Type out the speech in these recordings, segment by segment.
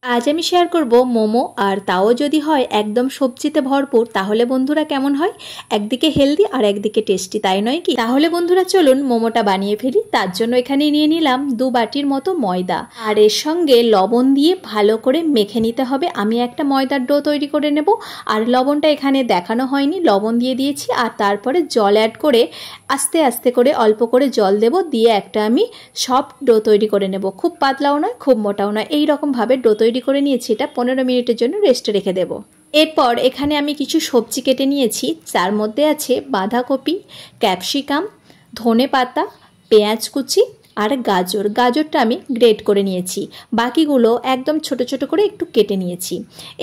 আজ আমি শেয়ার করব মোমো, আর তাও যদি হয় একদম সবজিতে ভরপুর, তাহলে বন্ধুরা কেমন হয়? একদিকে হেলদি আর একদিকে টেস্টি, তাই নয় কি? তাহলে বন্ধুরা চলুন মোমোটা বানিয়ে ফেলি। তার জন্য এখানে নিয়ে নিলাম 2 বাটির মতো ময়দা, আর এর সঙ্গে লবণ দিয়ে ভালো করে মেখে নিতে হবে। আমি একটা ময়দার ডো তৈরি করে নেব, আর লবণটা এখানে দেখানো হয়নি, লবণ দিয়ে দিয়েছি। আর তারপরে জল অ্যাড করে আস্তে আস্তে করে অল্প করে জল দেব, দিয়ে একটা আমি সফট ডো তৈরি করে নেব। খুব পাতলাও নয়, খুব মোটাও নয়, এইরকমভাবে ডো তৈরি করে নিয়েছি। এটা 15 মিনিটের জন্য রেস্টে রেখে দেব। এরপর এখানে আমি কিছু সবজি কেটে নিয়েছি। তার মধ্যে আছে বাঁধাকপি, ক্যাপসিকাম, ধনেপাতা, পেঁয়াজ কুচি আর গাজরটা আমি গ্রেট করে নিয়েছি। বাকিগুলো একদম ছোট ছোট করে একটু কেটে নিয়েছি।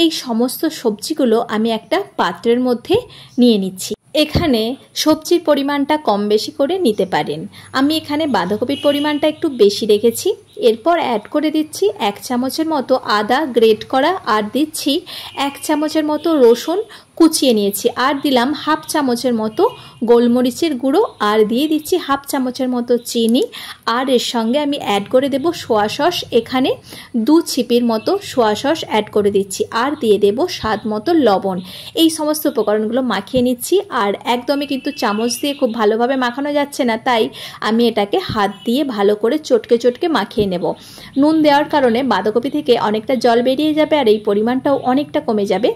এই সমস্ত সবজিগুলো আমি একটা পাত্রের মধ্যে নিয়ে নিচ্ছি। এখানে সবজির পরিমাণটা কম বেশি করে নিতে পারেন। আমি এখানে বাঁধাকপির পরিমাণটা একটু বেশি রেখেছি। এরপর অ্যাড করে দিচ্ছি 1 চামচের মতো আদা গ্রেট করা, আর দিচ্ছি 1 চামচের মতো রসুন কুচিয়ে নিয়েছি, আর দিলাম 1/2 চামচের মতো গোলমরিচের গুঁড়ো, আর দিয়ে দিচ্ছি 1/2 চামচের মতো চিনি। আর এর সঙ্গে আমি অ্যাড করে দেব সোয়া সস। এখানে 2 ছিপির মতো সোয়া সস অ্যাড করে দিচ্ছি, আর দিয়ে দেব স্বাদ মতো লবণ। এই সমস্ত উপকরণগুলো মাখিয়ে নিচ্ছি। আর একদমই কিন্তু চামচ দিয়ে খুব ভালোভাবে মাখানো যাচ্ছে না, তাই আমি এটাকে হাত দিয়ে ভালো করে চটকে চটকে মাখিয়ে নেব। নুন দেওয়ার কারণে বাঁধাকপি থেকে অনেকটা জল বেরিয়ে যাবে, আর এই পরিমাণটাও অনেকটা কমে যাবে।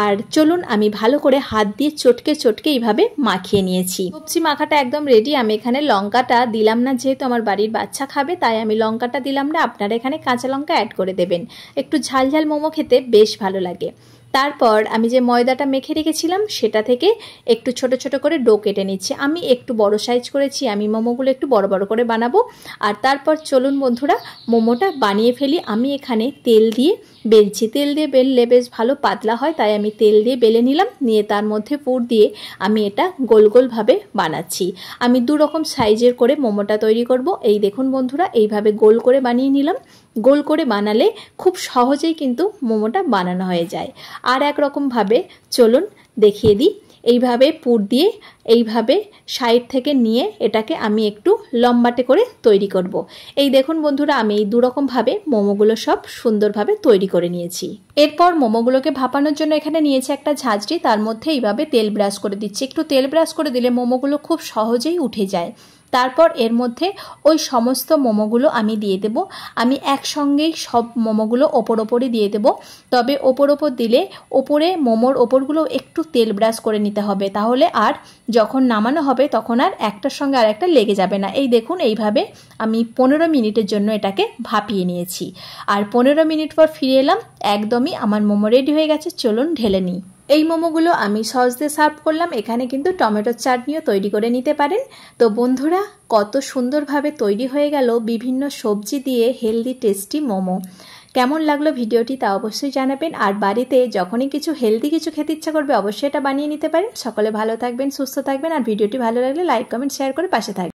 আর চলুন আমি ভালো করে হাত দিয়ে চটকে চটকে এইভাবে মাখিয়ে নিয়েছি। সবজি মাখাটা একদম রেডি। আমি এখানে লঙ্কাটা দিলাম না, যেহেতু আমার বাড়ির বাচ্চা খাবে, তাই আমি লঙ্কাটা দিলাম না। আপনারা এখানে কাঁচা লঙ্কা অ্যাড করে দেবেন, একটু ঝাল ঝাল মোমো খেতে বেশ ভালো লাগে। তারপর আমি যে ময়দাটা মেখে রেখেছিলাম সেটা থেকে একটু ছোট ছোট করে ডো কেটে নিচ্ছি। আমি একটু বড় সাইজ করেছি, আমি মোমোগুলো একটু বড় বড় করে বানাবো। আর তারপর চলুন বন্ধুরা মোমোটা বানিয়ে ফেলি। আমি এখানে তেল দিয়ে বেলছি। তেল দিয়ে বেললে বেশ ভালো পাতলা হয়, তাই আমি তেল দিয়ে বেলে নিলাম। নিয়ে তার মধ্যে পুর দিয়ে আমি এটা গোল গোলভাবে বানাচ্ছি। আমি 2 রকম সাইজের করে মোমোটা তৈরি করব। এই দেখুন বন্ধুরা, এইভাবে গোল করে বানিয়ে নিলাম। গোল করে বানালে খুব সহজেই কিন্তু মোমোটা বানানো হয়ে যায়। আর এক রকমভাবে চলুন দেখিয়ে দিই। এইভাবে পুর দিয়ে এইভাবে সাইড থেকে নিয়ে এটাকে আমি একটু লম্বাটে করে তৈরি করব। এই দেখুন বন্ধুরা, আমি এই 2 রকমভাবে মোমোগুলো সব সুন্দরভাবে তৈরি করে নিয়েছি। এরপর মোমোগুলোকে ভাপানোর জন্য এখানে নিয়েছি একটা ঝাঁঝরি। তার মধ্যে এইভাবে তেল ব্রাশ করে দিচ্ছি। একটু তেল ব্রাশ করে দিলে মোমোগুলো খুব সহজেই উঠে যায়। তারপর এর মধ্যে ওই সমস্ত মোমোগুলো আমি দিয়ে দেব। আমি একসঙ্গেই সব মোমোগুলো ওপরই দিয়ে দেব। তবে ওপর দিলে ওপরে মোমোর ওপরগুলো একটু তেল ব্রাশ করে নিতে হবে, তাহলে আর যখন নামানো হবে তখন আর একটার সঙ্গে আর একটা লেগে যাবে না। এই দেখুন, এইভাবে আমি 15 মিনিটের জন্য এটাকে ভাপিয়ে নিয়েছি। আর 15 মিনিট পর ফিরে এলাম। একদমই আমার মোমো রেডি হয়ে গেছে। চলুন ঢেলে নিই। এই মোমোগুলো আমি সস দিয়ে সার্ভ করলাম। এখানে কিন্তু টমেটোর চাটনিও তৈরি করে নিতে পারেন। তো বন্ধুরা, কত সুন্দরভাবে তৈরি হয়ে গেল বিভিন্ন সবজি দিয়ে হেলদি টেস্টি মোমো। কেমন লাগলো ভিডিওটি তা অবশ্যই জানাবেন। আর বাড়িতে যখনই কিছু হেলদি কিছু খেতে ইচ্ছা করবে অবশ্যই এটা বানিয়ে নিতে পারেন। সকলে ভালো থাকবেন, সুস্থ থাকবেন। আর ভিডিওটি ভালো লাগলে লাইক কমেন্ট শেয়ার করে পাশে থাকবেন।